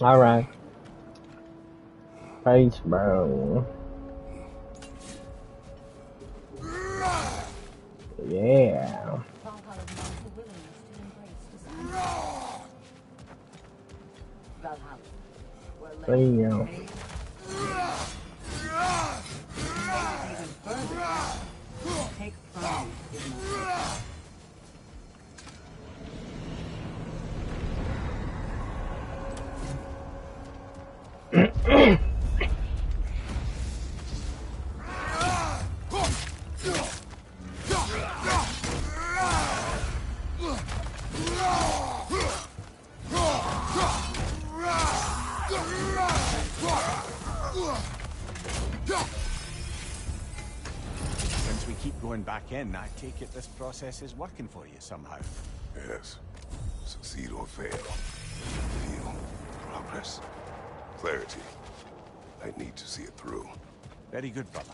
Alright. Face, bro. Yeah. There you go. Take pride in my Since we keep going back in, I take it this process is working for you somehow. Yes. Succeed or fail. Feel progress. Clarity. I need to see it through. Very good, brother.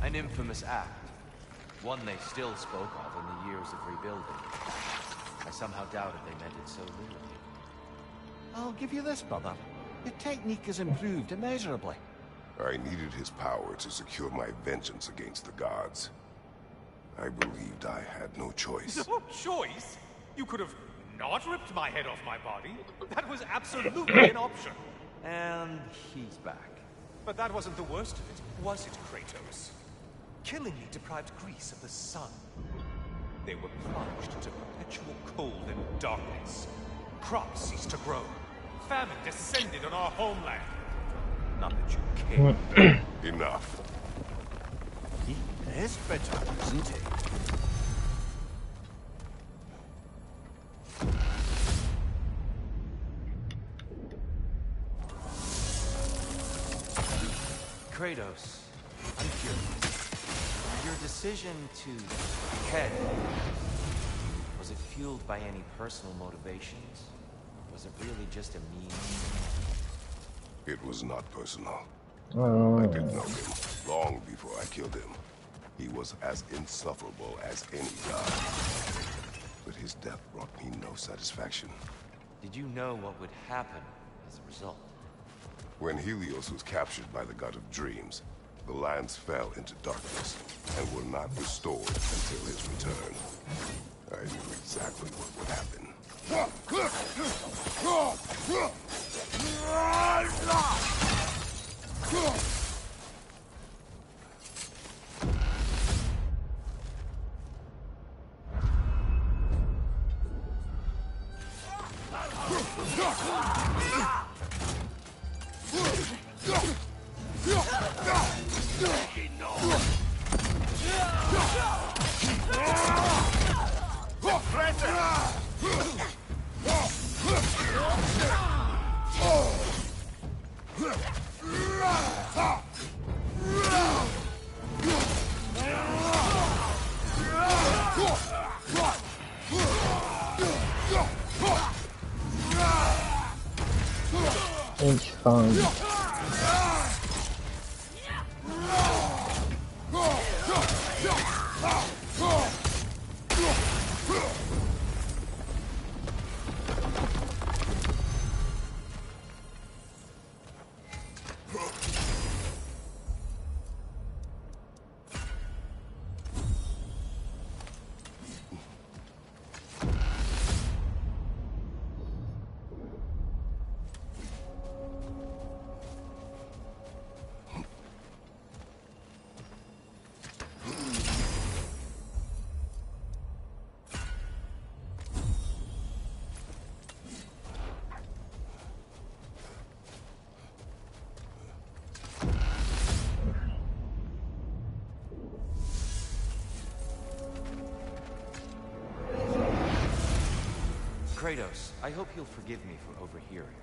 An infamous act. One they still spoke of in the years of rebuilding. I somehow doubted they meant it so literally. I'll give you this, brother. Your technique has improved immeasurably. I needed his power to secure my vengeance against the gods. I believed I had no choice. No choice? You could have not ripped my head off my body. That was absolutely an option. And he's back. But that wasn't the worst of it, was it, Kratos? Killing me deprived Greece of the sun. They were plunged into perpetual cold and darkness. Crops ceased to grow. Famine descended on our homeland. Not that you care. Enough. He is bitter, isn't he? Kratos, I'm curious. Your decision to head, was it fueled by any personal motivations? Was it really just a means? It was not personal. Oh. I did know him long before I killed him. He was as insufferable as any god. But his death brought me no satisfaction. Did you know what would happen as a result? When Helios was captured by the god of dreams, the lands fell into darkness and were not restored until his return. I knew exactly what would happen. It's fun. Kratos, I hope you'll forgive me for overhearing.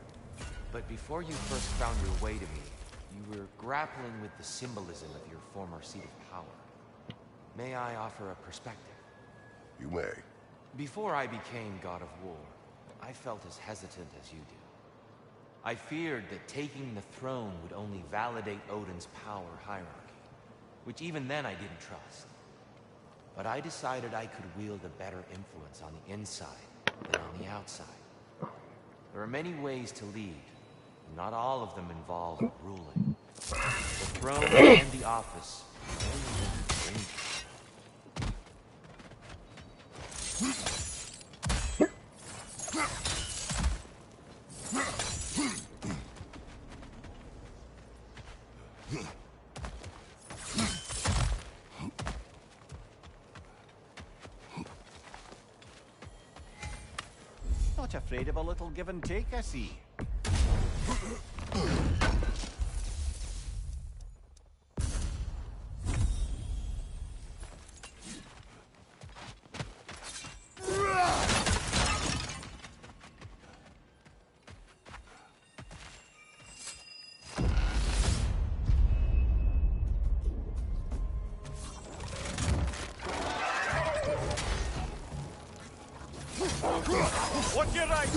But before you first found your way to me, you were grappling with the symbolism of your former seat of power. May I offer a perspective? You may. Before I became God of War, I felt as hesitant as you do. I feared that taking the throne would only validate Odin's power hierarchy, which even then I didn't trust. But I decided I could wield a better influence on the inside than on the outside. There are many ways to lead. Not all of them involve ruling. The throne and the office are only dangerous. Not afraid of a little give and take, I see. What's your right?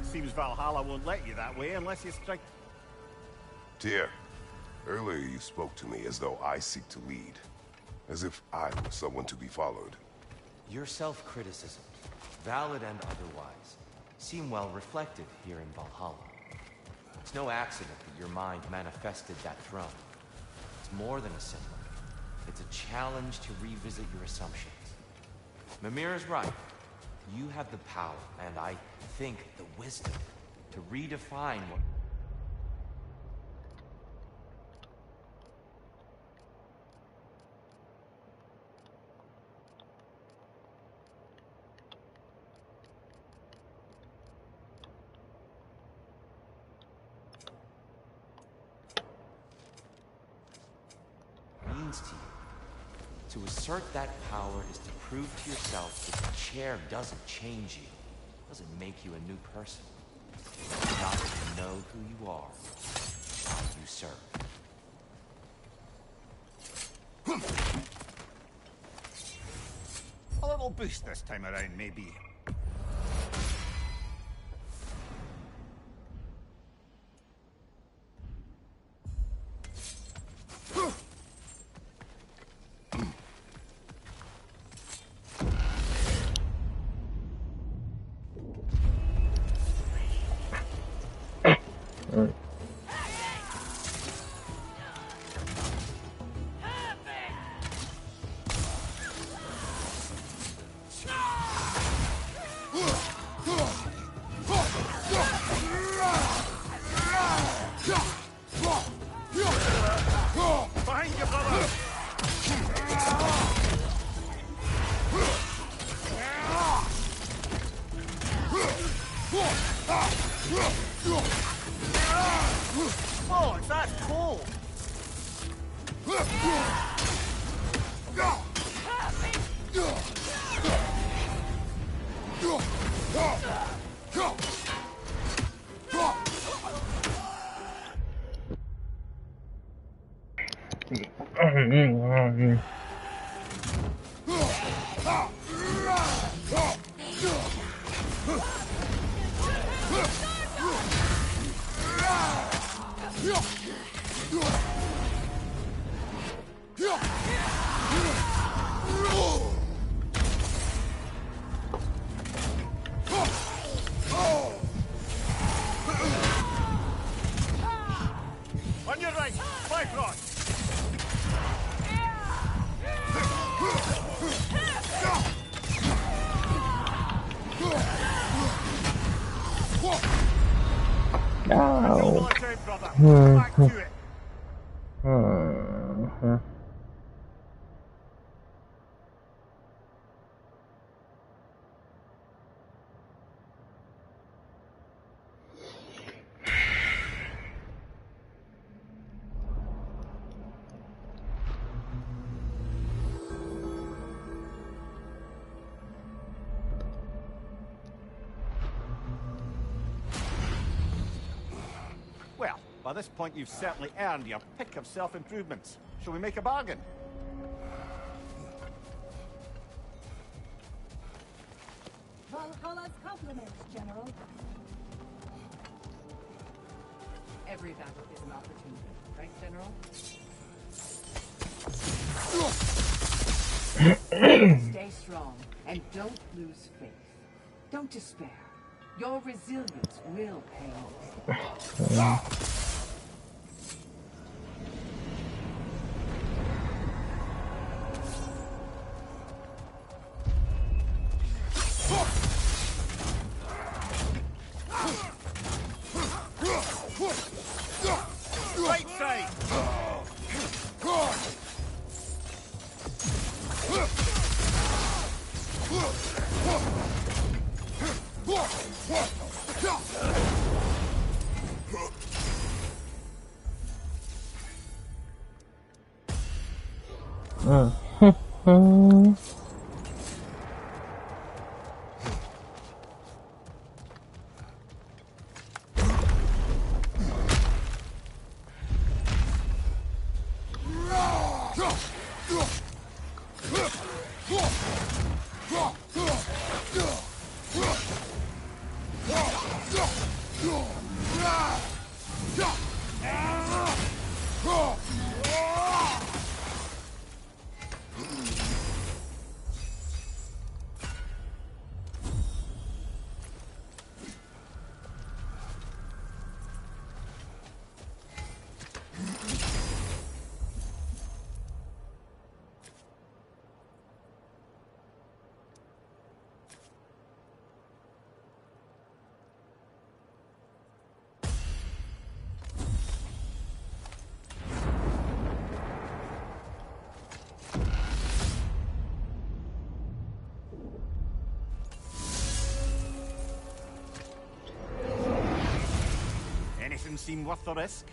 Seems Valhalla won't let you that way unless you strike. Tyr, earlier you spoke to me as though I seek to lead. As if I were someone to be followed. Your self-criticism, valid and otherwise, seem well reflected here in Valhalla. It's no accident that your mind manifested that throne. It's more than a symbol. It's a challenge to revisit your assumptions. Mimir is right. You have the power, and I think the wisdom, to redefine what... means to you. To assert that power is to prove to yourself that the chair doesn't change you, doesn't make you a new person. Not that you know who you are, how you serve. A little boost this time around, maybe. Behind you, brother! Oh, it's that cold! No. Watch out, brother. Back to it. Hmm. Well, by this point you've certainly earned your pick of self-improvements. Shall we make a bargain? Valhalla's compliments, General. Every battle is an opportunity, right, General? Stay strong and don't lose faith. Don't despair. Your resilience will pay off. Right side! Anything seem worth the risk?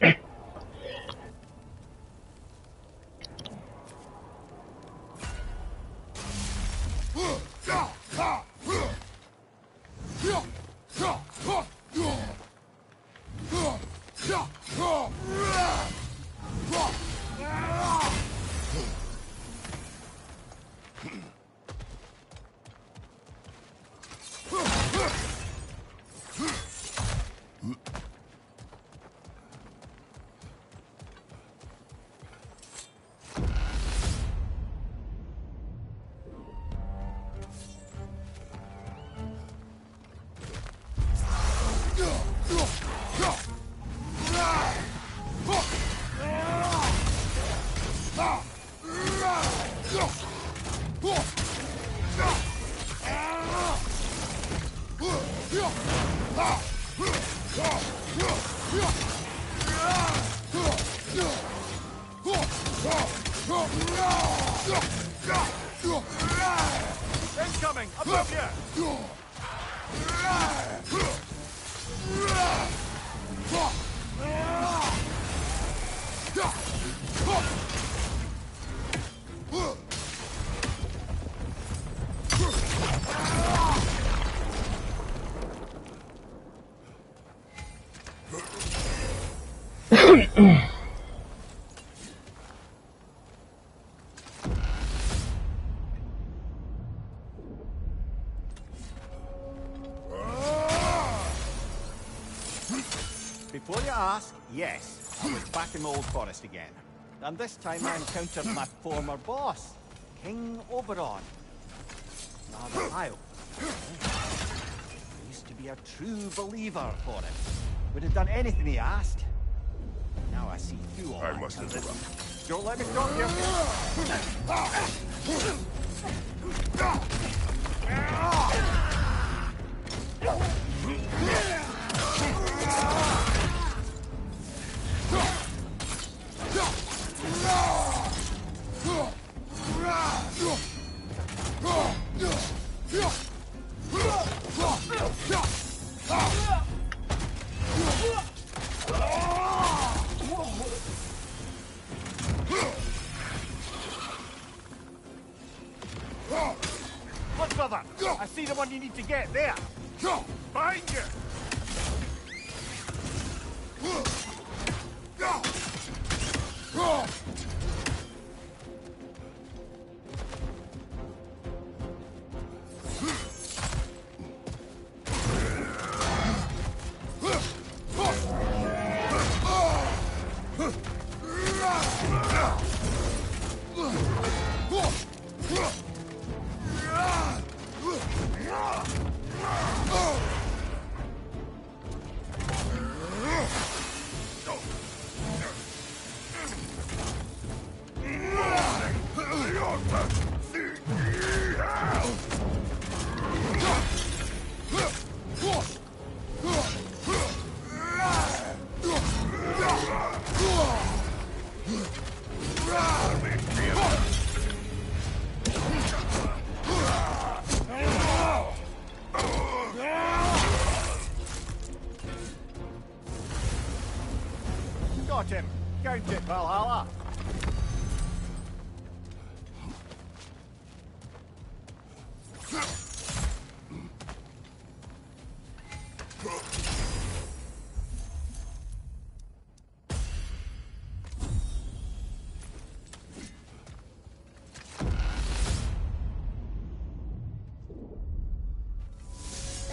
Incoming! Above you! Before you ask, yes, I was back in the Old Forest again. And this time I encountered my former boss, King Oberon. Rather Isle. I used to be a true believer for him. Would have done anything he asked. Now I see through all I that must kind of- interrupt. Don't let me stop you. one you need to get there. Go! Behind you! Got him. Count it, Valhalla.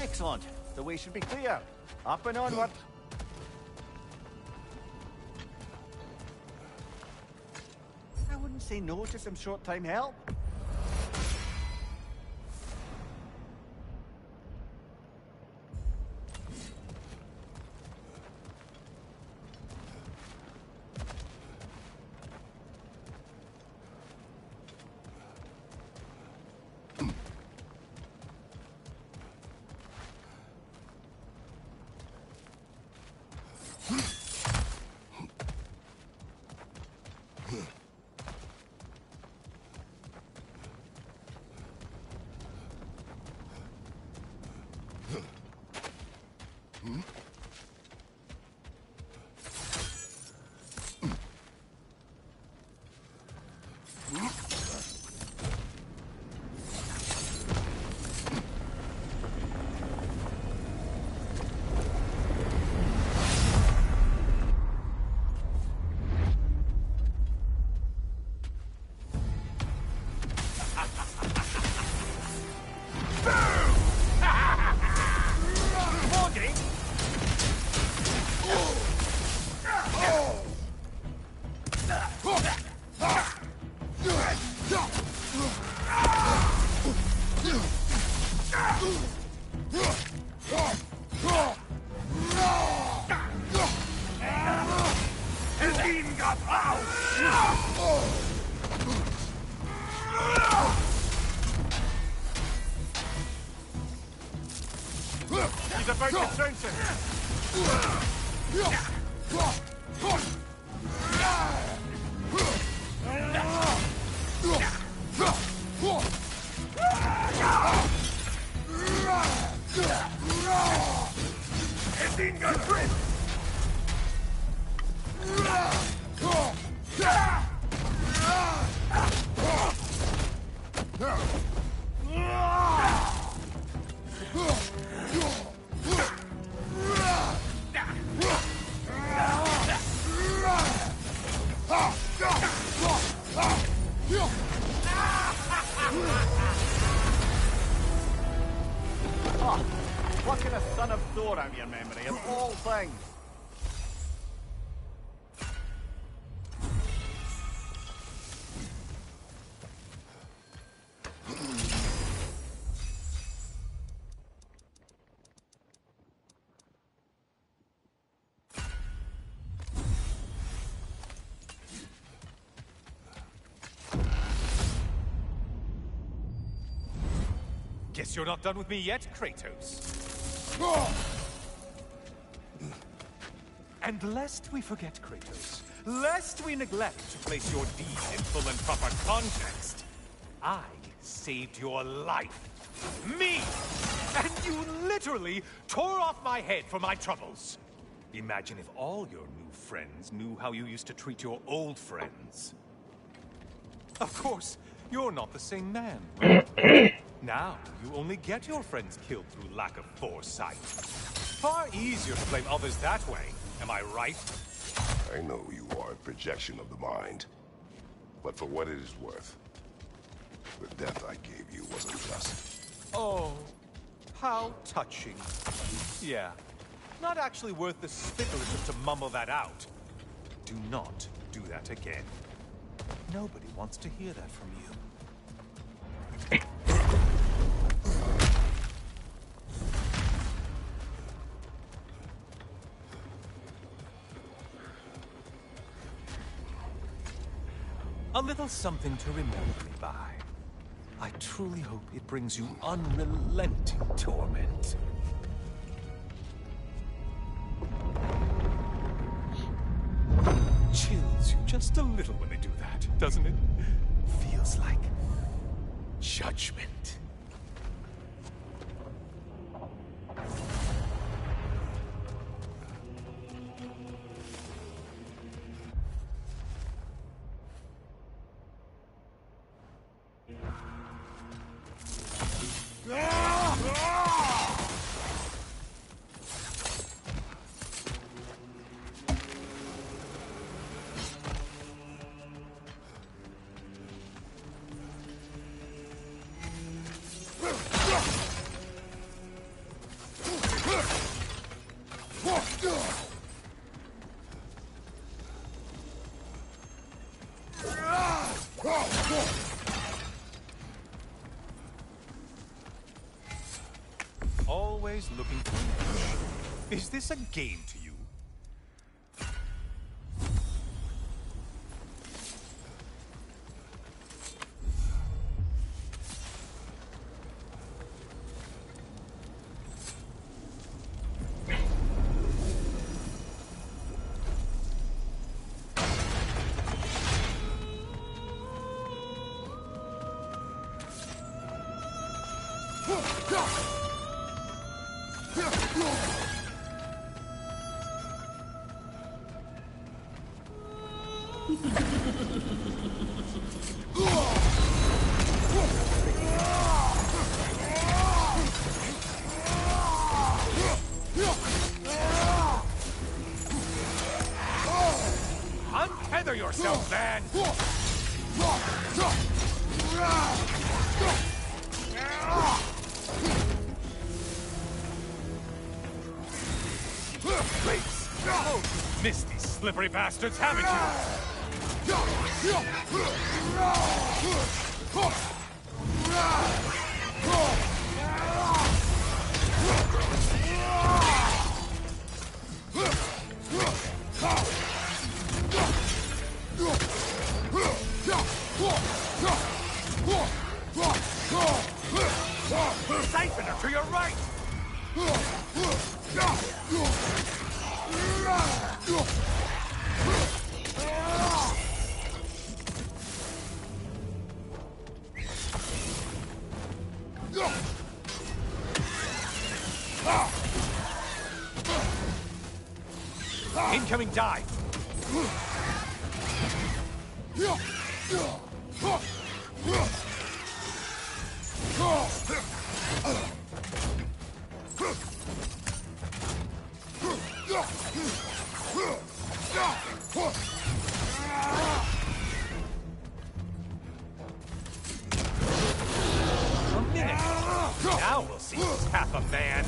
Excellent. The way should be clear. Up and onward. I wouldn't say no to some short-time help. He's about to trounce it. Plucking a son of Thor out of your memory, of all things. Guess you're not done with me yet, Kratos. And lest we forget, Kratos, lest we neglect to place your deed in full and proper context, I saved your life. Me! And you literally tore off my head for my troubles. Imagine if all your new friends knew how you used to treat your old friends. Of course, you're not the same man. Now, you only get your friends killed through lack of foresight. Far easier to blame others that way, am I right? I know you are a projection of the mind. But for what it is worth, the death I gave you wasn't just. Oh, how touching. Yeah, not actually worth the spittle it took to mumble that out. Do not do that again. Nobody wants to hear that from you. A little something to remember me by. I truly hope it brings you unrelenting torment. Chills you just a little when they do that, doesn't it? Feels like judgment. Always looking for an edge. Is this a game to you? Untether yourself, man! Please! Oh, you've missed these slippery bastards, haven't you? Siphoner to your right! Incoming dive! A minute! Now we'll see who's half a man!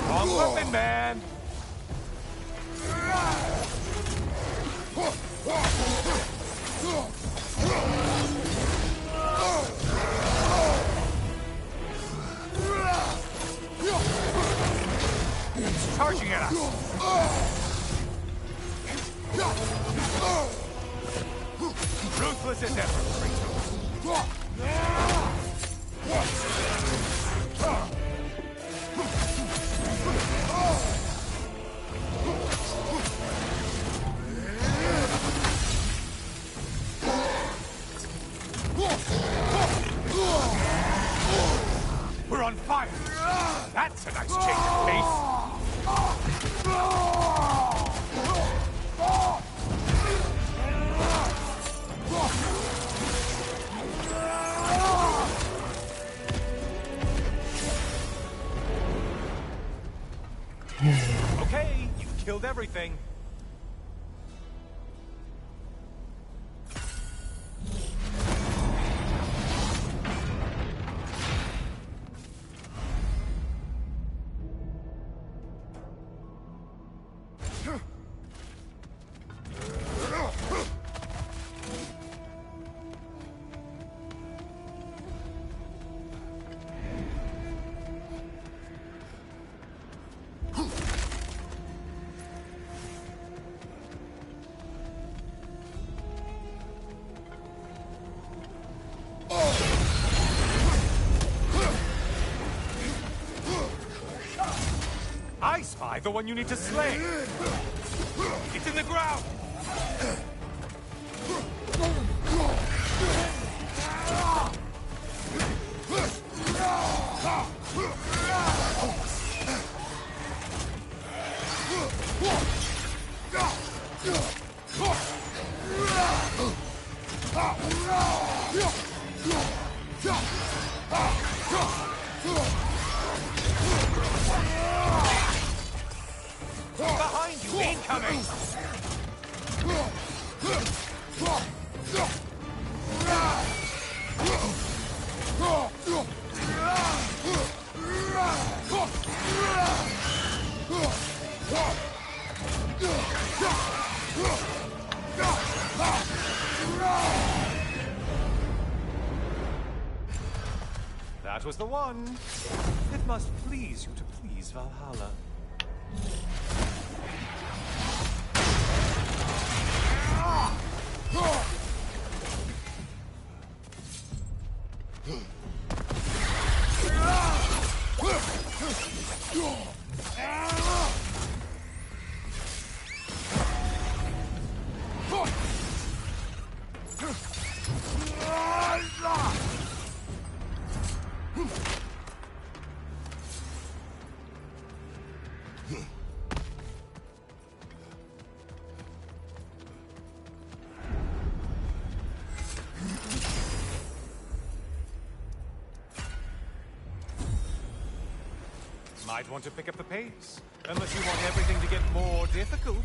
Wrong weapon, man! It's charging at us! Ruthless as ever, Kratos. We're on fire! That's a nice change of pace! Okay, you've killed everything. I spy the one you need to slay. It's in the ground. Behind you, incoming! That was the one. It must please you to please Valhalla. Might want to pick up the pace, unless you want everything to get more difficult.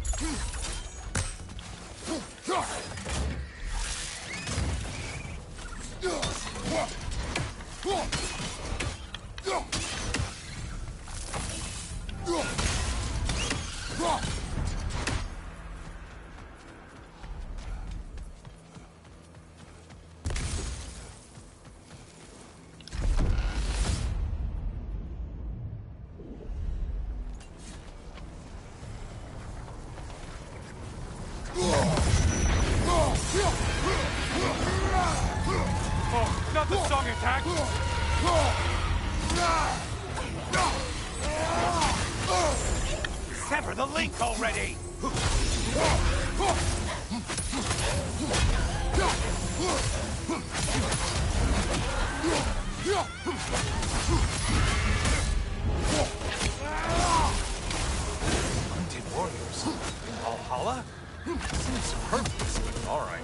Oh, not the song attack! Sever the link already! Hunted warriors in Valhalla? Seems purpose, but alright.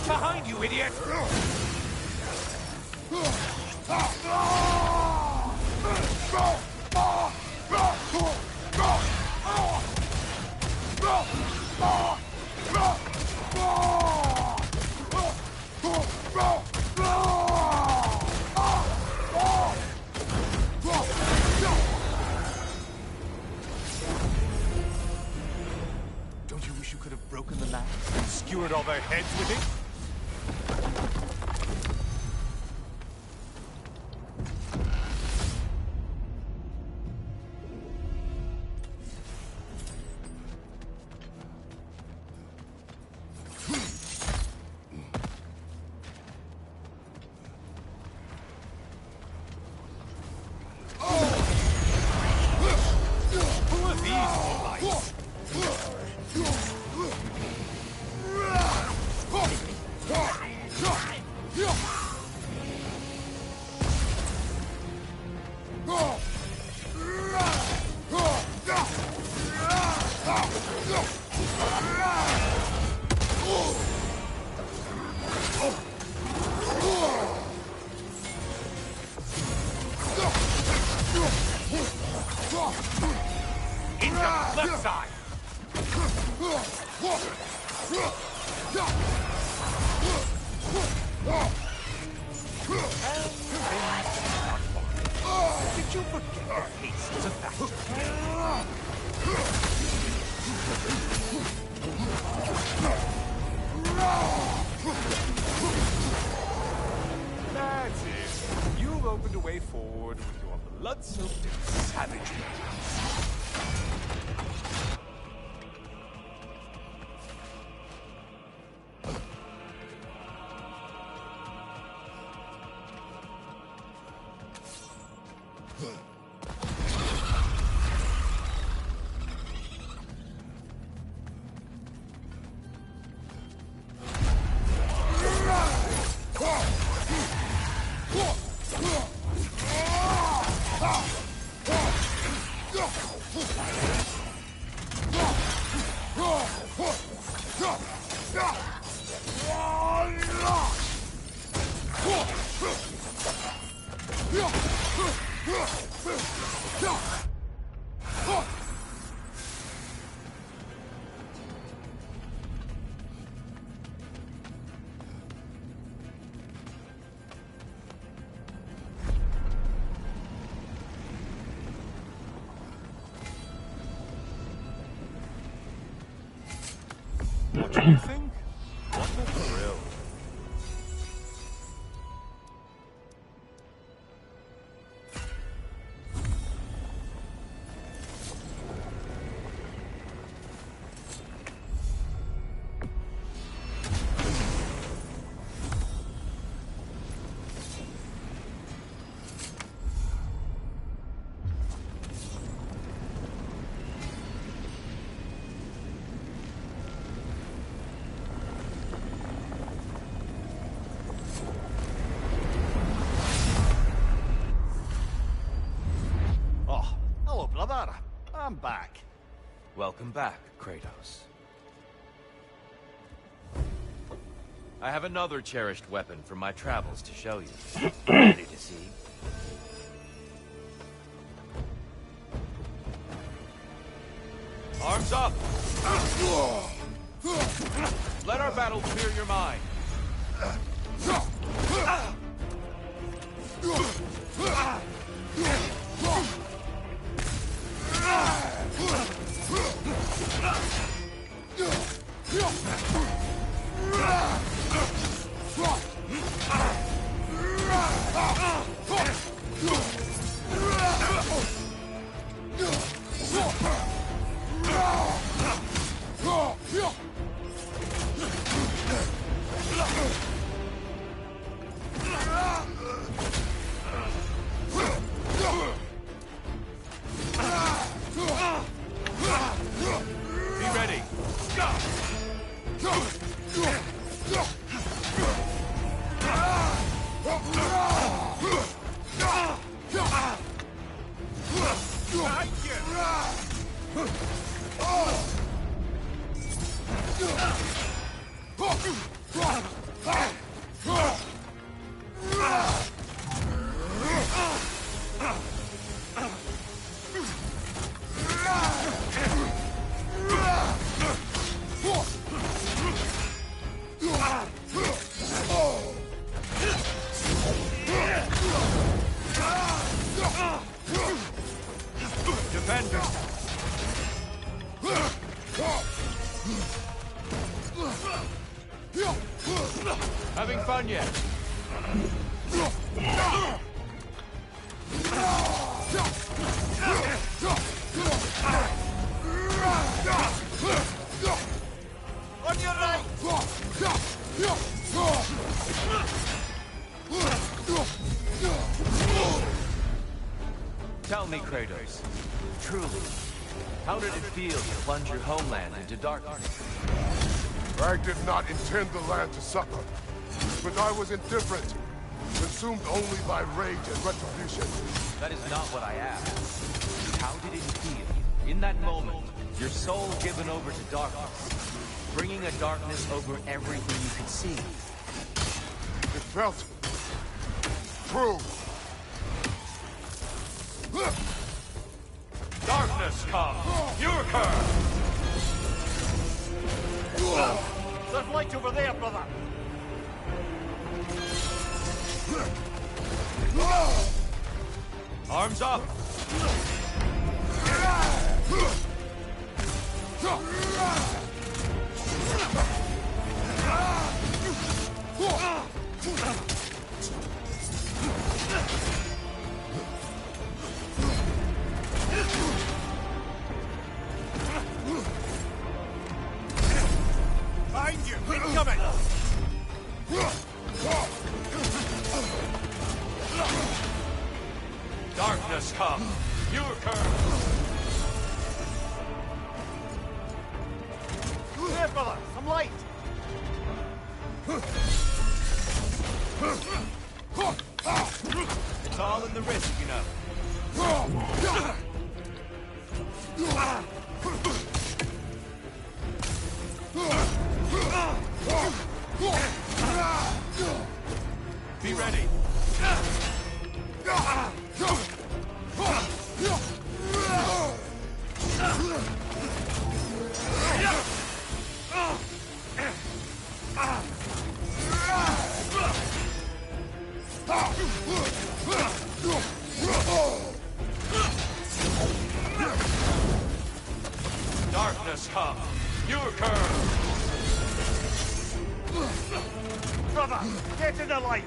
Behind you, idiot! Don't you wish you could have broken the lance and skewered all their heads with it? forward with your blood-soaked savagery. What do you think? What a thrill. Oh, hello, brother. I'm back. Welcome back, Kratos. I have another cherished weapon from my travels to show you. Ready to see? Arms up! Let our battle clear your mind. Be ready. Defender. Having fun yet? On your right! Tell me, Kratos, truly, how did it feel to plunge your homeland into darkness? I did not intend the land to suffer, but I was indifferent, consumed only by rage and retribution. That is not what I asked. How did it feel, in that moment, your soul given over to darkness, bringing a darkness over everything you could see? It felt true. Darkness comes! Your curse! There's light over there, brother. Arms up! It's all in the wrist, you know. Be ready. Darkness come. Your curve. Brother, get in the light!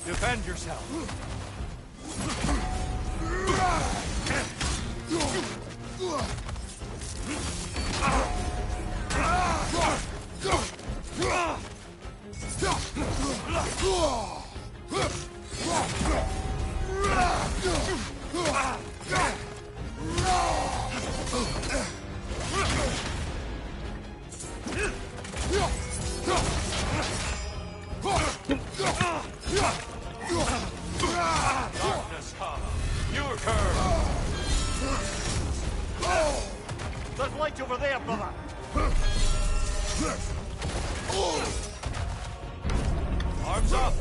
Defend yourself. Darkness come. Your curve. There's light over there, brother! Arms up.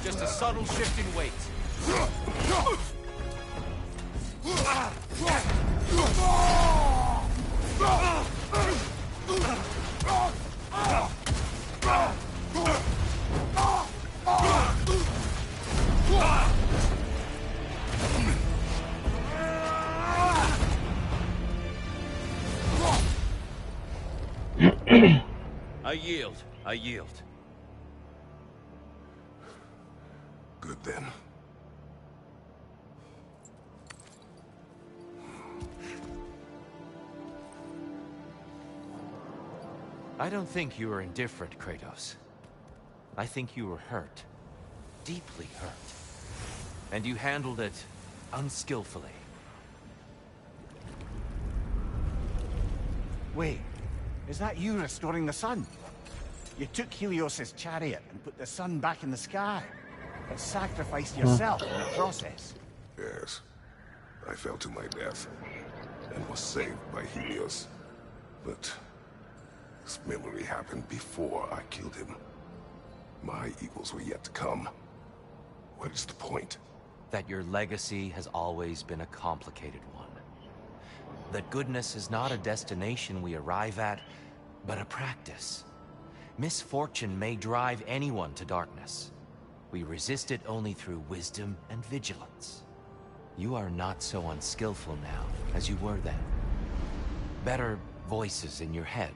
Just a subtle shift in weight. I yield. I yield. Good then. I don't think you were indifferent, Kratos. I think you were hurt. Deeply hurt. And you handled it unskillfully. Wait, is that you restoring the sun? You took Helios's chariot and put the sun back in the sky, but sacrificed yourself in the process. Yes. I fell to my death and was saved by Helios. But this memory happened before I killed him. My evils were yet to come. What is the point? That your legacy has always been a complicated one. That goodness is not a destination we arrive at, but a practice. Misfortune may drive anyone to darkness. We resist it only through wisdom and vigilance. You are not so unskillful now as you were then. Better voices in your head,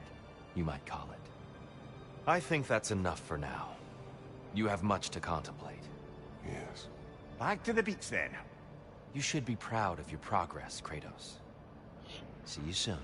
you might call it. I think that's enough for now. You have much to contemplate. Yes. Back to the beach then. You should be proud of your progress, Kratos. See you soon.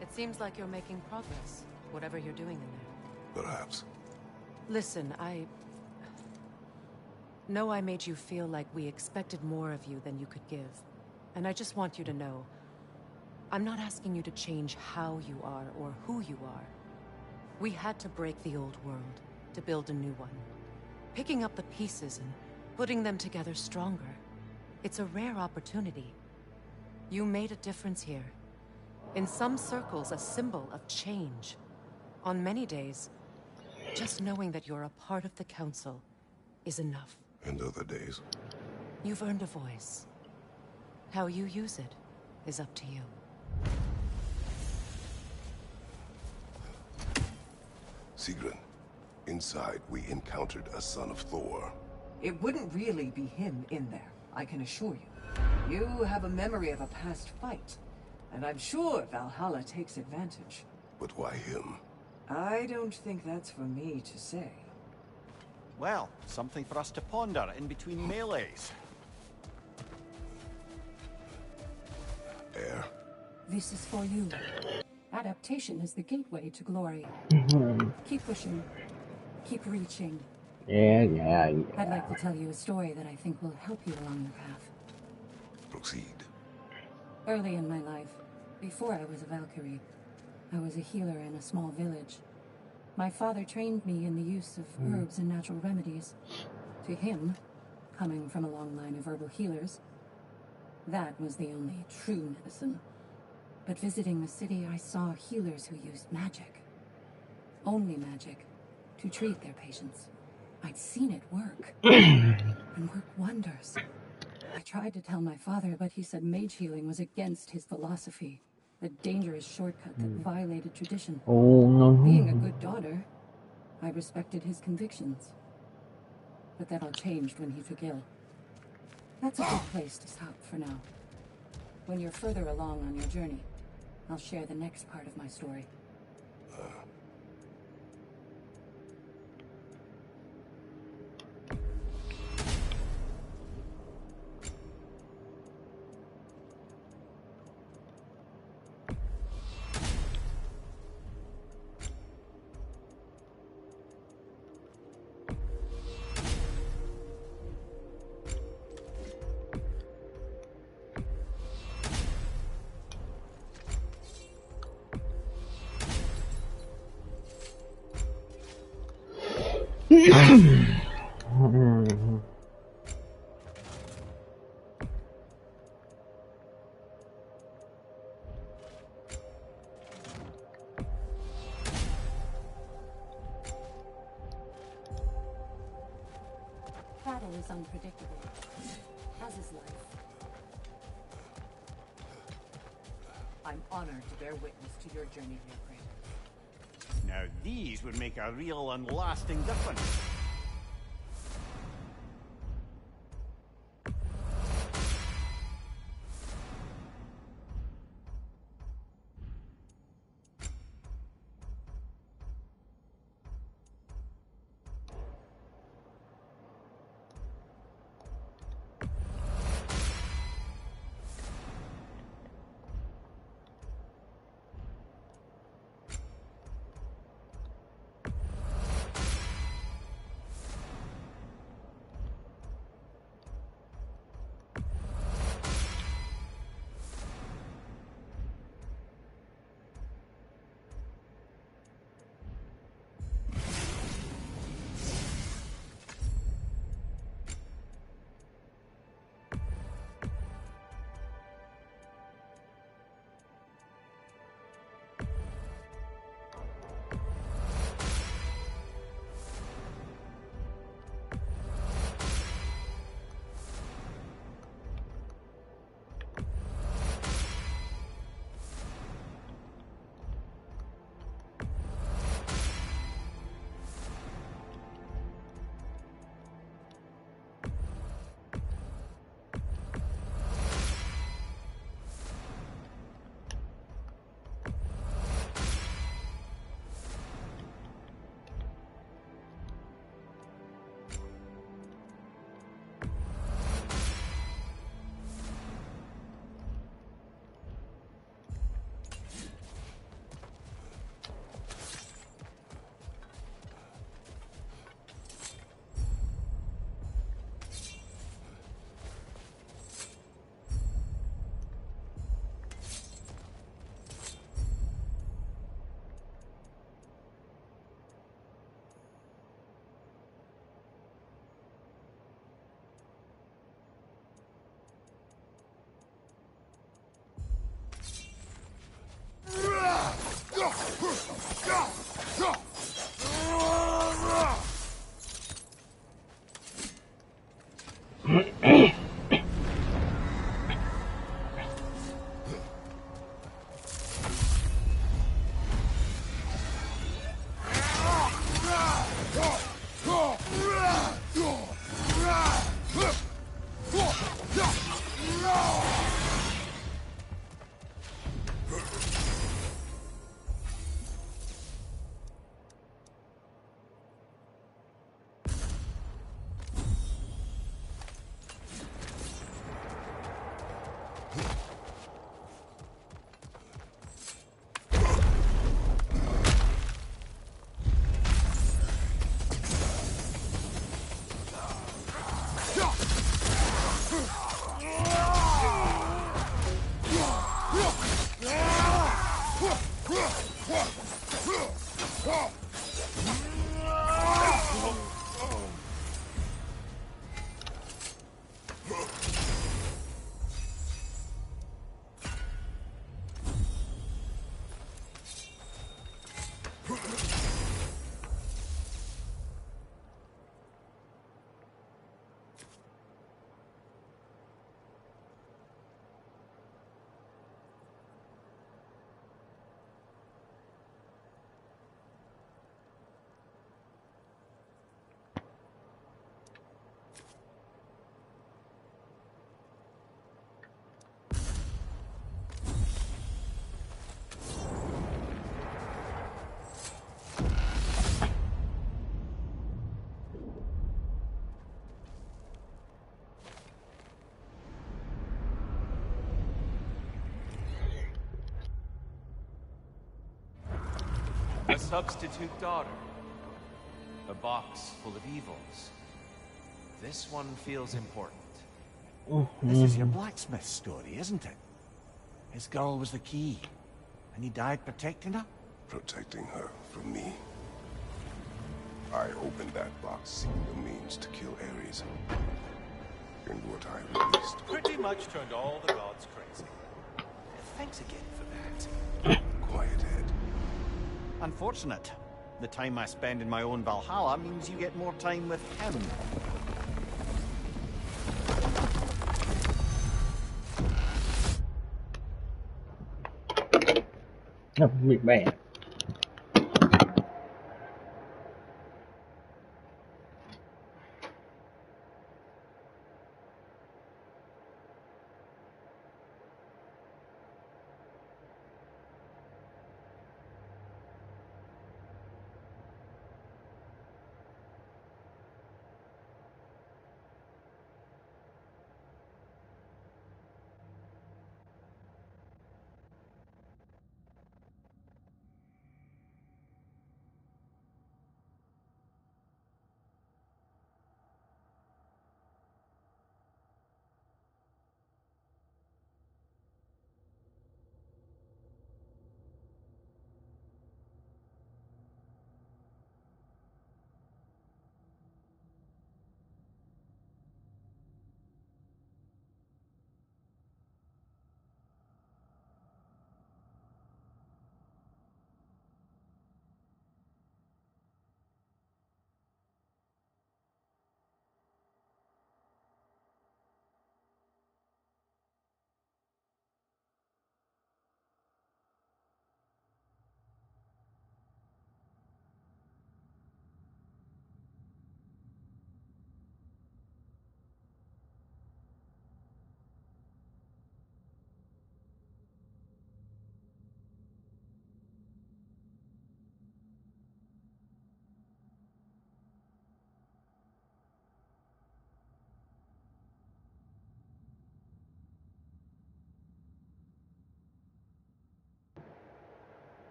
It seems like you're making progress, whatever you're doing in there. Perhaps. Listen, I know I made you feel like we expected more of you than you could give. And I just want you to know, I'm not asking you to change how you are or who you are. We had to break the old world to build a new one. Picking up the pieces and putting them together stronger. It's a rare opportunity. You made a difference here. In some circles, a symbol of change. On many days, just knowing that you're a part of the Council is enough. And other days. You've earned a voice. How you use it is up to you. Sigrun, inside we encountered a son of Thor. It wouldn't really be him in there, I can assure you. You have a memory of a past fight, and I'm sure Valhalla takes advantage. But why him? I don't think that's for me to say. Well, something for us to ponder in between melees. Air? This is for you. Adaptation is the gateway to glory. Keep pushing. Keep reaching. Yeah. I'd like to tell you a story that I think will help you along your path. Proceed. Early in my life, before I was a Valkyrie, I was a healer in a small village. My father trained me in the use of herbs and natural remedies. To him, coming from a long line of herbal healers, that was the only true medicine. But visiting the city, I saw healers who used magic. Only magic. To treat their patients. I'd seen it work. And work wonders. I tried to tell my father, but he said mage healing was against his philosophy. A dangerous shortcut that violated tradition. Oh no. Being a good daughter, I respected his convictions. But that all changed when he took ill. That's a good place to stop for now. When you're further along on your journey, I'll share the next part of my story. Battle is unpredictable, as is life. I'm honored to bear witness to your journey here, Kratos. Now these would make a real and lasting difference. A substitute daughter. A box full of evils. This one feels important. This is your blacksmith story, isn't it? His girl was the key, and he died protecting her? Protecting her from me. I opened that box seeking the means to kill Ares. And what I released. Pretty much turned all the gods crazy. Thanks again for that. Quiet head. Unfortunate. The time I spend in my own Valhalla means you get more time with him. Nó việc bè.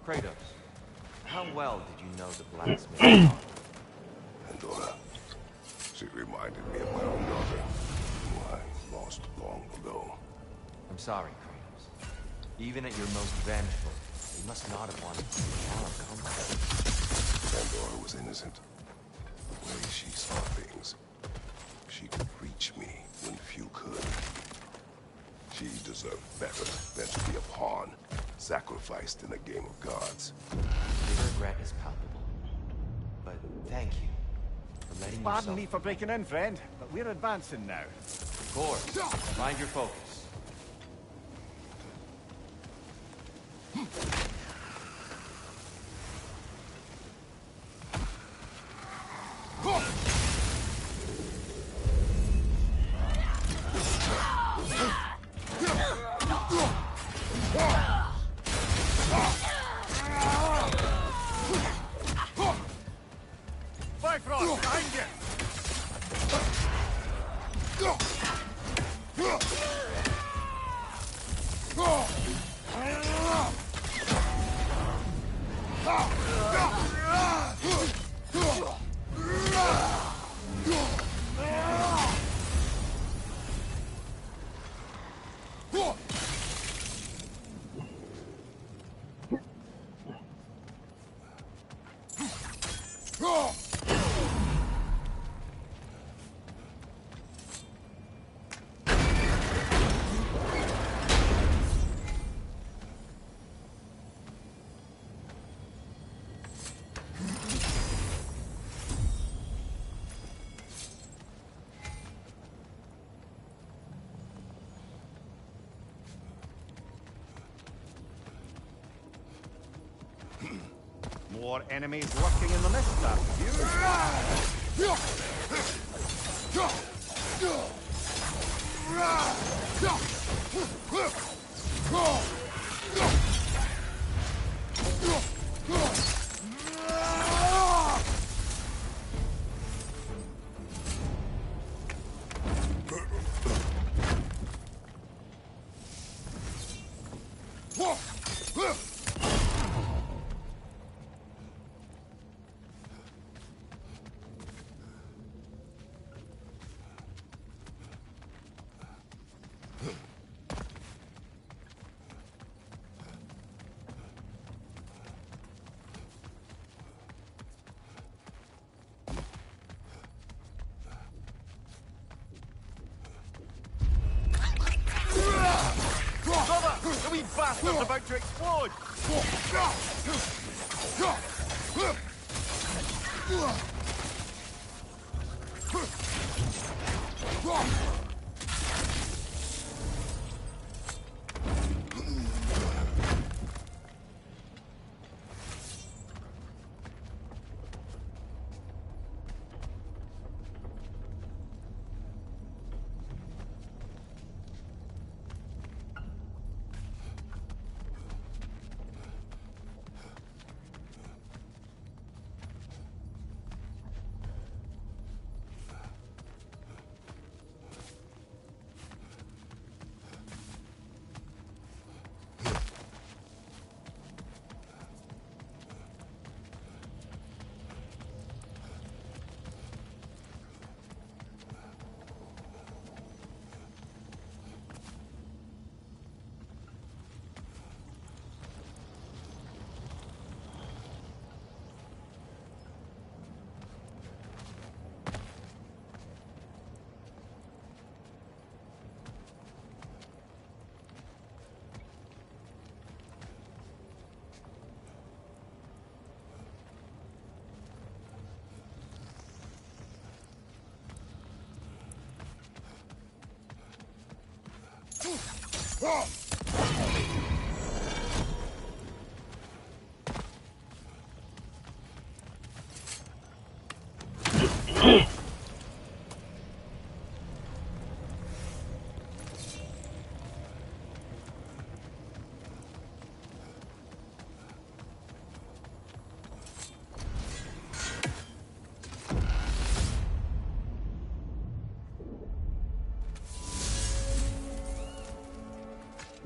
Kratos, how well did you know the blacksmith taught? Pandora. She reminded me of my own daughter, who I lost long ago. I'm sorry, Kratos. Even at your most vengeful, you must not have wanted to see Cal come back. Pandora was innocent. The way she saw things, she could reach me when few could. She deserved better than to be a pawn, sacrificed in a game of gods. Your regret is palpable. But thank you for letting yourself... Pardon me for breaking in, friend, but we're advancing now. Of course. Find your focus. Bifrost, behind you! More enemies lurking in the mist after you. The wee bastard's about to explode!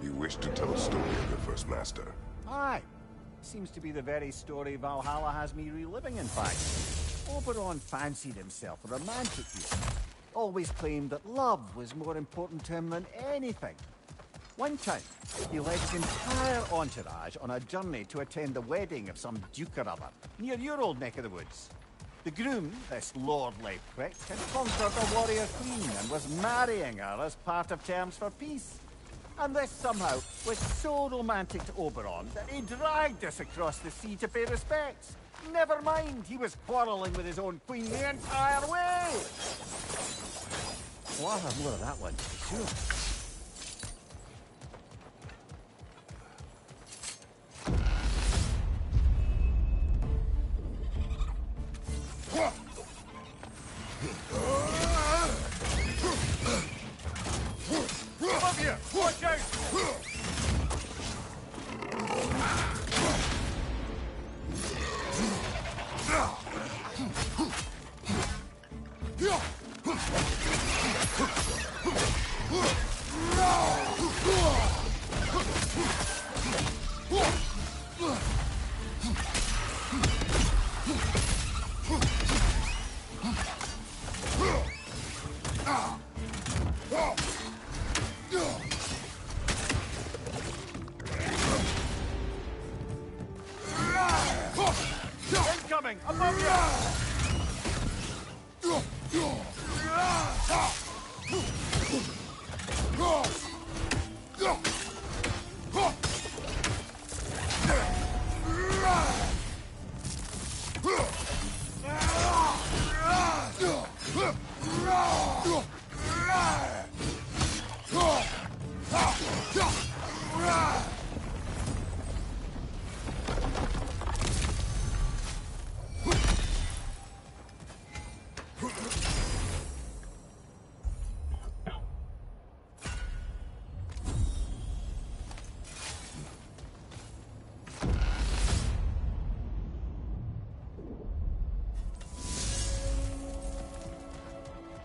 You wish to tell a story of your first master? Aye. Seems to be the very story Valhalla has me reliving, in fact. Oberon fancied himself a romantic youth. Always claimed that love was more important to him than anything. One time, he led his entire entourage on a journey to attend the wedding of some duke or other, near your old neck of the woods. The groom, this lordly prick, had conquered a warrior queen and was marrying her as part of terms for peace. And this somehow was so romantic to Oberon that he dragged us across the sea to pay respects. Never mind, he was quarrelling with his own queen the entire way! Well, I'll have more of that one, sure. Above you! Watch out! Incoming! Above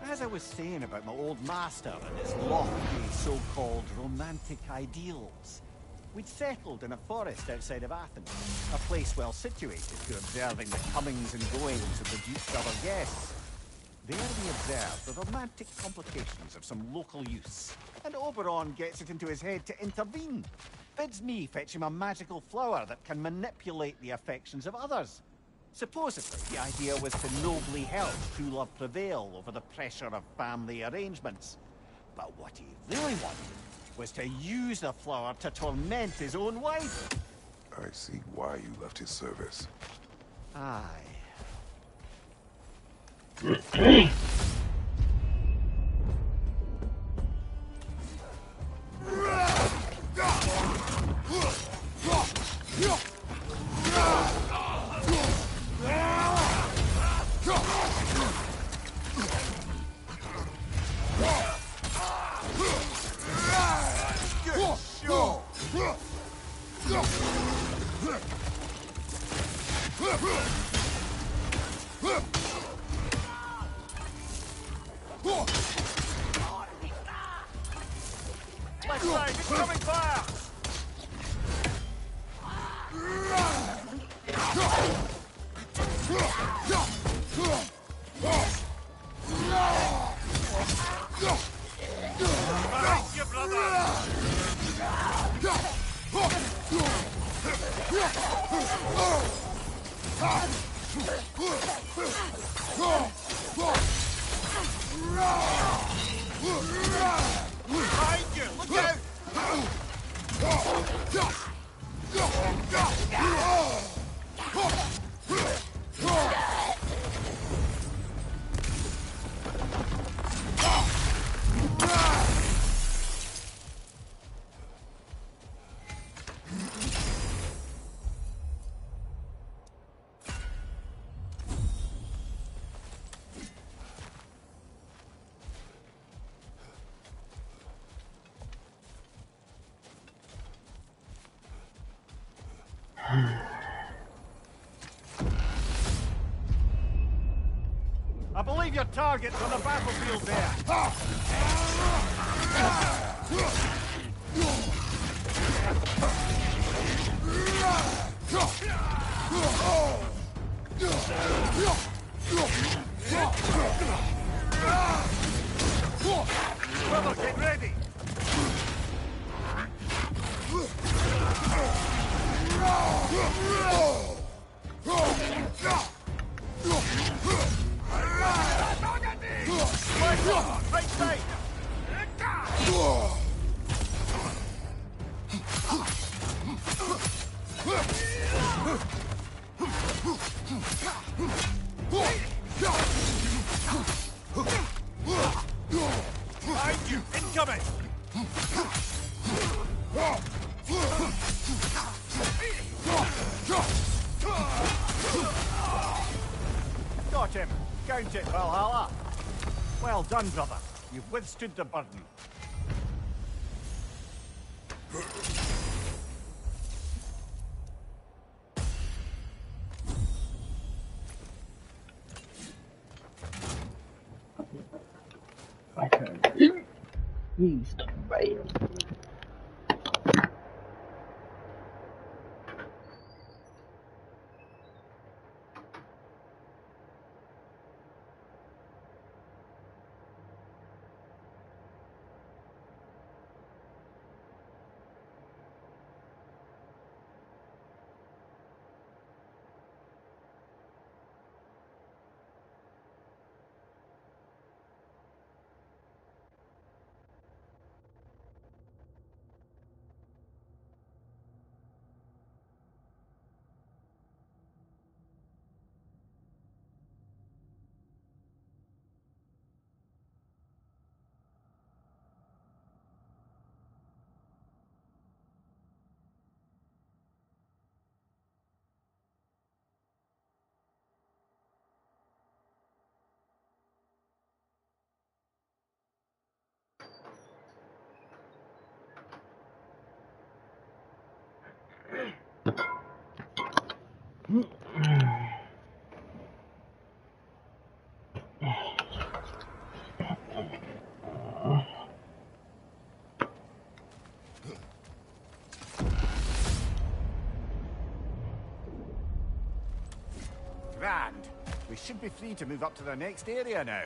As I was saying about my old master and his lofty so-called romantic ideals, we'd settled in a forest outside of Athens, a place well situated to observing the comings and goings of the Duke's other guests. There we observed the romantic complications of some local youths, and Oberon gets it into his head to intervene. Bids me fetch him a magical flower that can manipulate the affections of others. Supposedly, the idea was to nobly help true love prevail over the pressure of family arrangements. But what he really wanted was to use the flower to torment his own wife. I see why you left his service. Aye. Let's try incoming fire! Fight you, brother! Behind you! Look out! I believe your target's on the battlefield there. Brother, get ready! Right side! Behind you! Incoming! Got him! Count it, Valhalla! Well done, brother. You've withstood the burden. My turn. He's bam. Grand. We should be free to move up to the next area now.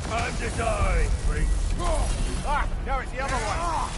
Time to die, freak. Ah, now it's the other one.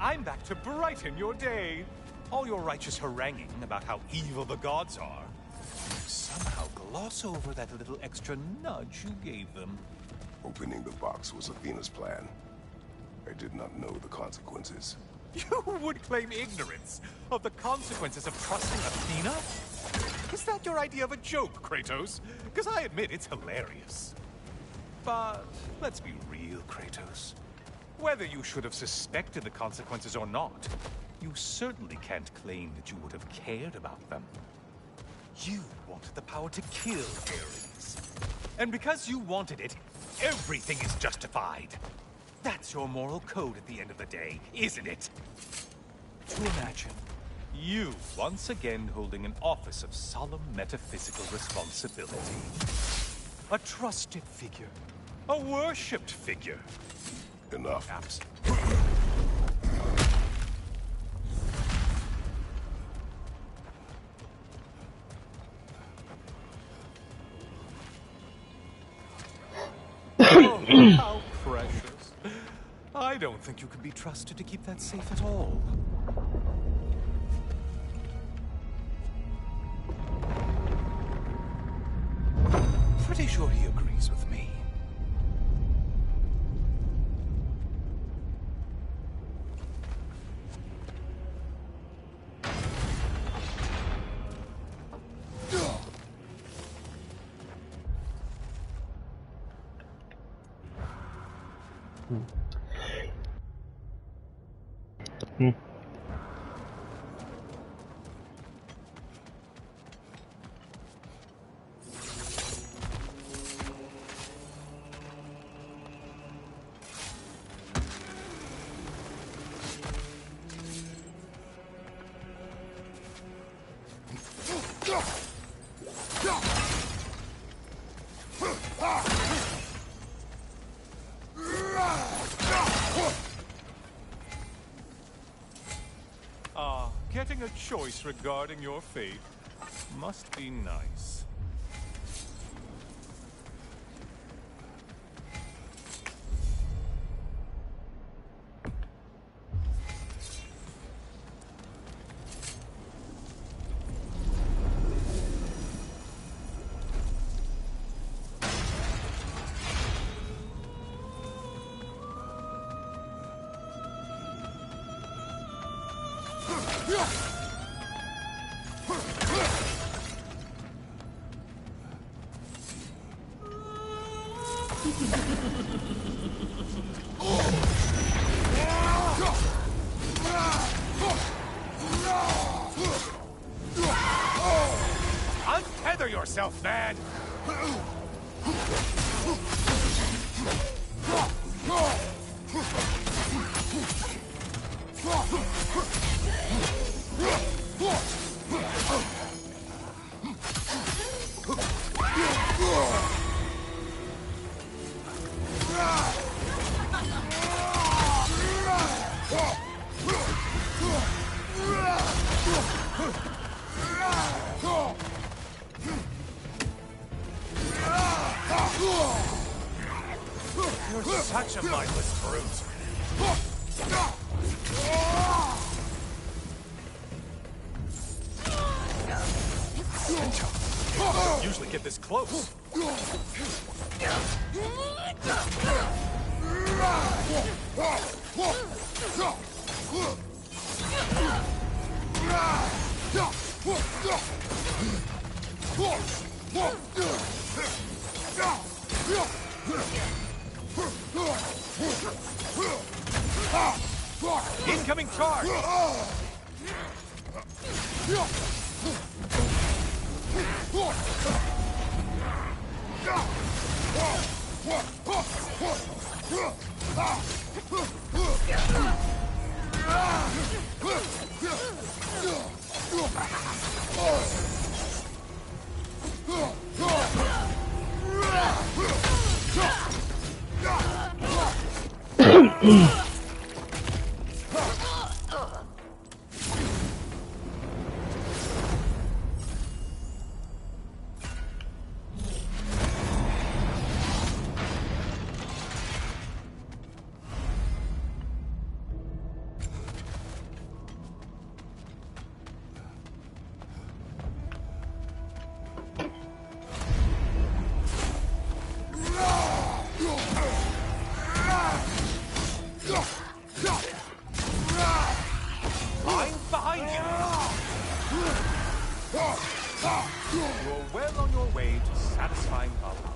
I'm back to brighten your day. All your righteous haranguing about how evil the gods are, somehow gloss over that little extra nudge you gave them. Opening the box was Athena's plan. I did not know the consequences. You would claim ignorance of the consequences of trusting Athena? Is that your idea of a joke, Kratos? Because I admit it's hilarious. But let's be real, Kratos. Whether you should have suspected the consequences or not, you certainly can't claim that you would have cared about them. You wanted the power to kill Ares. And because you wanted it, everything is justified. That's your moral code at the end of the day, isn't it? To imagine you once again holding an office of solemn metaphysical responsibility. A trusted figure. A worshipped figure. Enough. Oh, how precious. I don't think you can be trusted to keep that safe at all. Pretty sure he agrees with me. Getting a choice regarding your fate must be nice. Untether yourself, man! You're such a mindless brute. Usually get this close. Incoming charge! You're well on your way to satisfying Valhalla.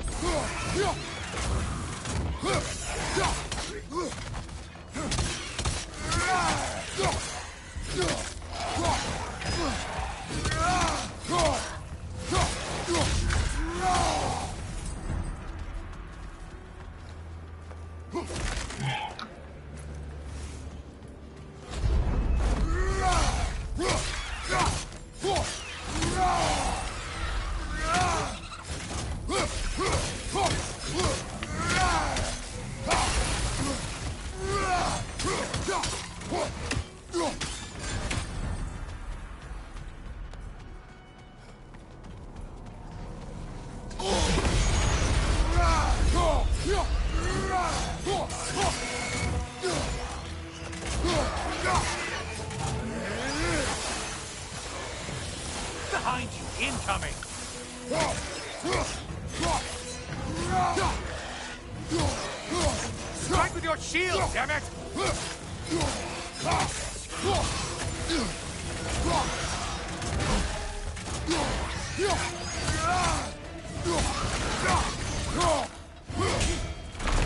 Behind you, incoming! Strike with your shield, damn it!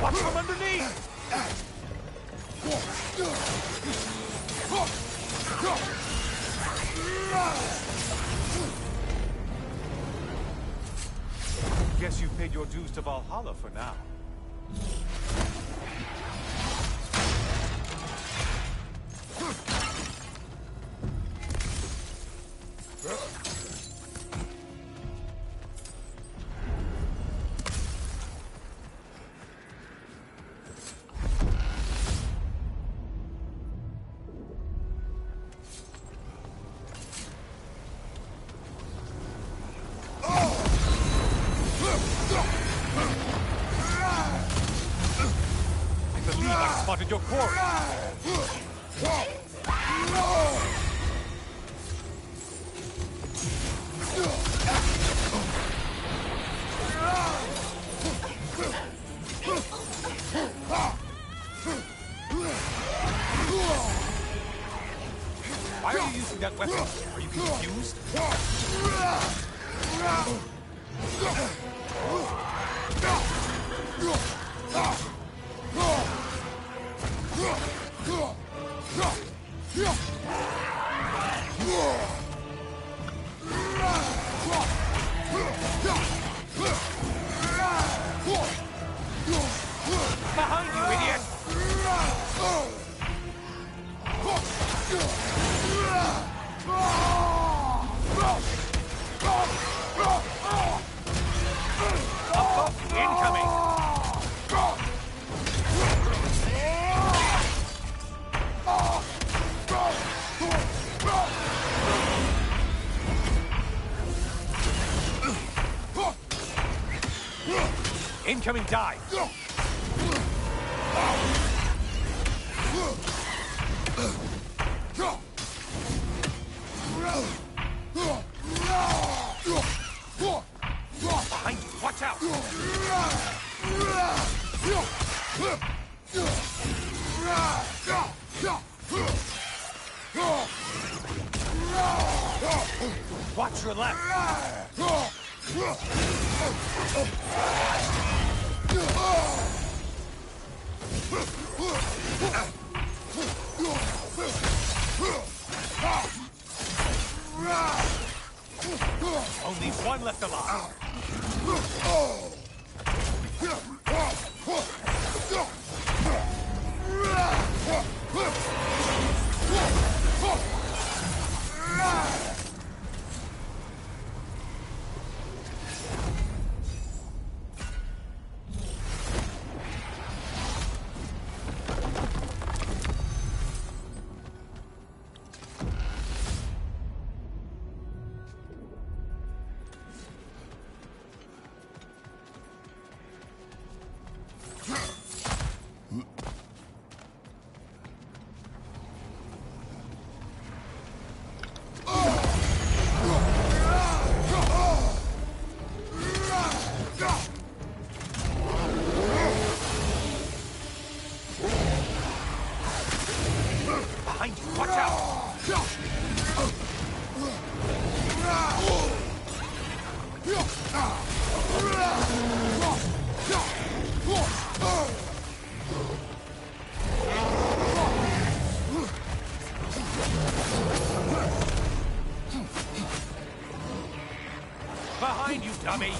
Watch from underneath! Guess you paid your dues to Valhalla for now. Spotted your quarry. Why are you using that weapon? Are you confused? Behind you, idiot! Incoming! Incoming dive! Behind you, watch out! Watch your left! Only one left alive. Behind you, watch out! Behind you, dummy!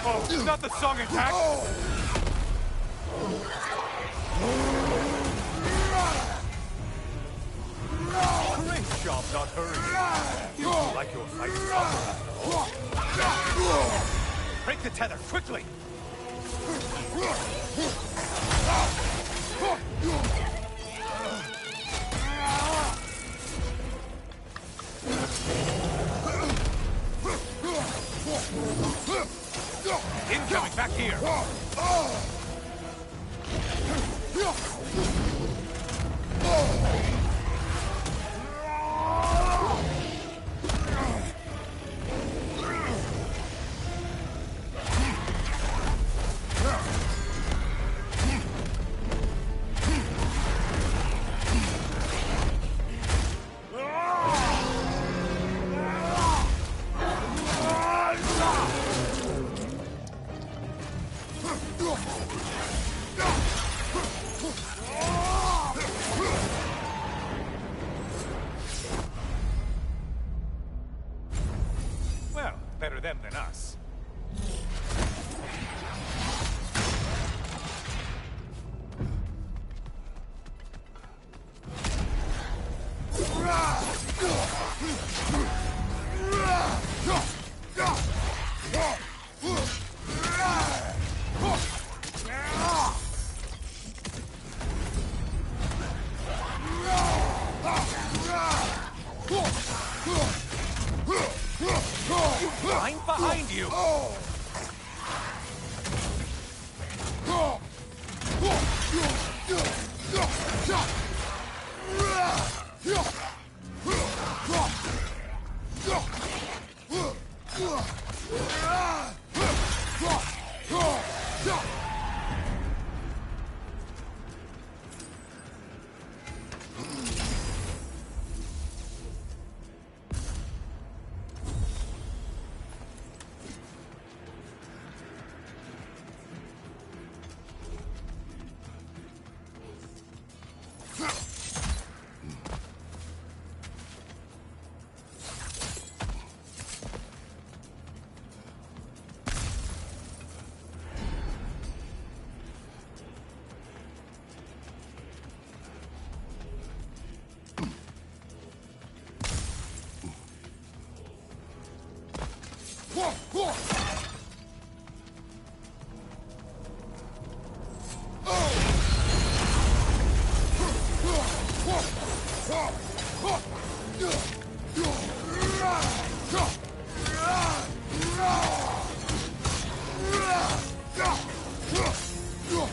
Oh, not the song attack! Great job not hurrying. You do like your fight tough. Break the tether, quickly! Incoming back here! Well, better them than us. Line behind you!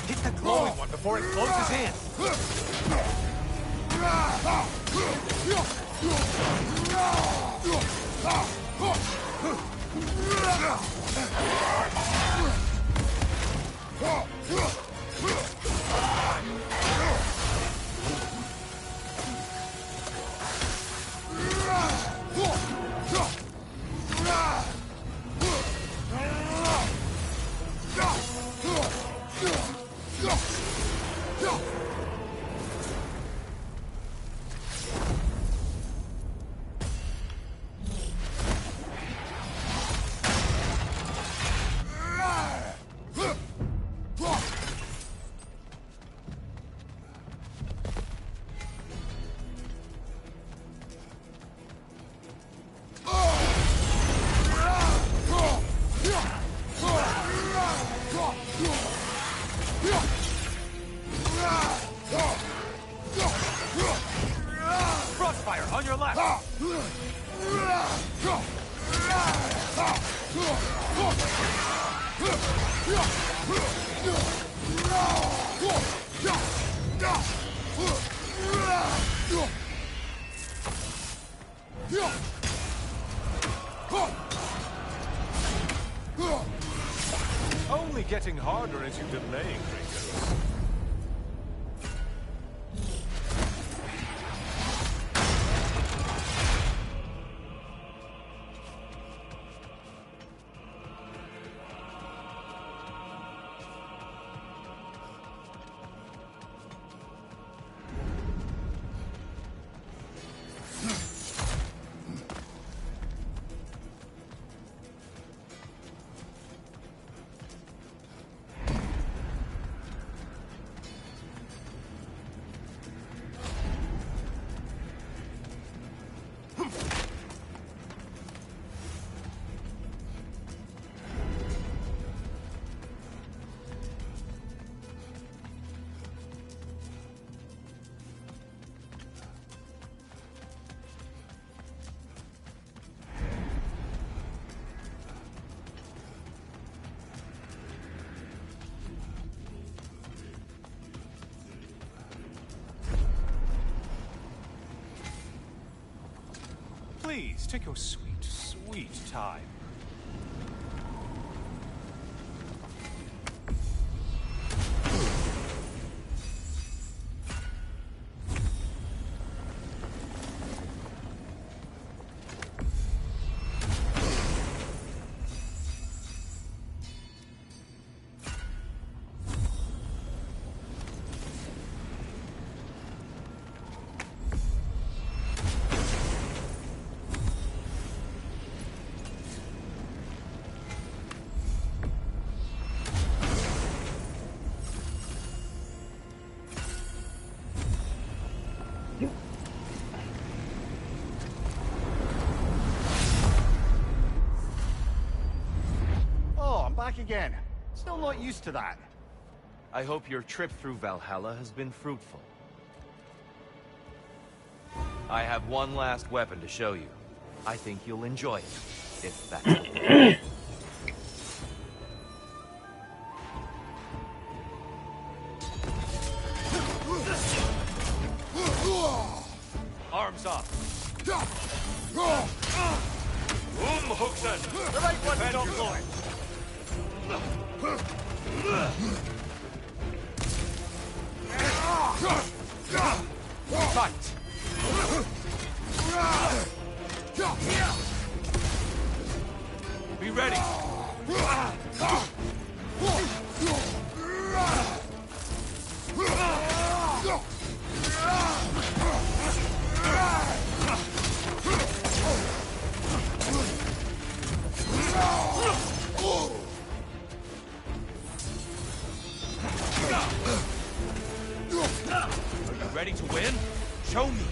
Hit the glowing one before it closes in! Crossfire on your left! Only getting harder as you delay, Kratos. Please, take your sweet, sweet time. Back again. Still not used to that. I hope your trip through Valhalla has been fruitful. I have one last weapon to show you. I think you'll enjoy it, if that's okay. Arms up. Hooksen! The right one, don't go it. Fight! Be ready! Ready to win? Show me!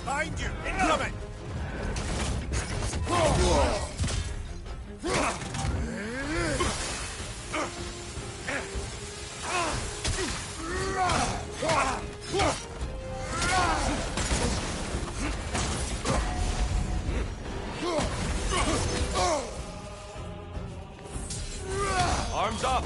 Behind you! Incoming! Arms up!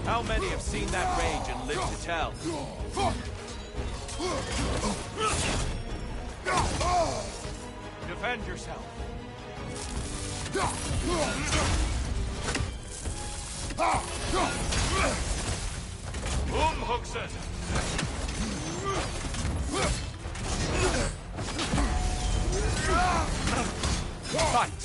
How many have seen that rage and lived to tell? Defend yourself. Hooksen! Fight!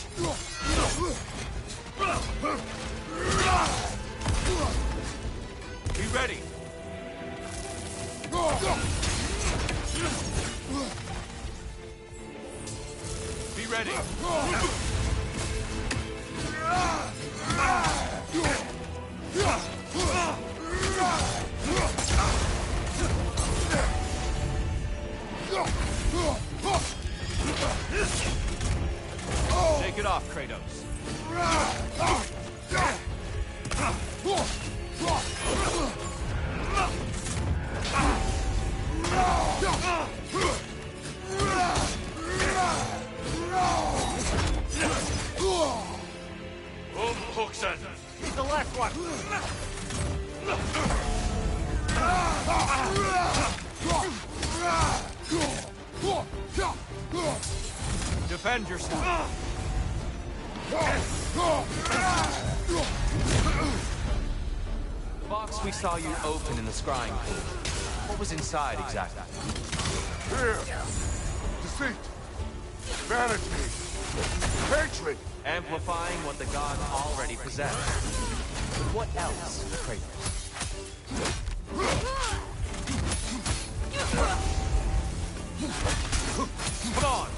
Be ready! Be ready! Take it off, Kratos. Hooksen! He's the last one! Defend yourself. Box we saw you open in the scrying pool. What was inside exactly? Fear, deceit, vanity, hatred. Amplifying what the gods already possess. But what else, Kratos? Come on!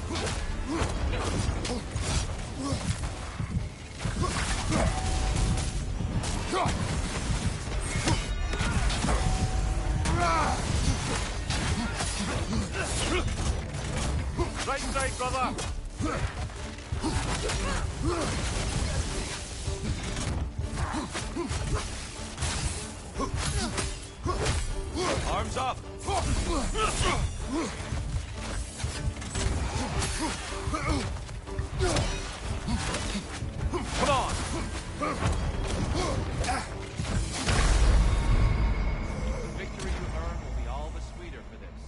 Right side, brother! Arms up! Come on! The victory you earn will be all the sweeter for this.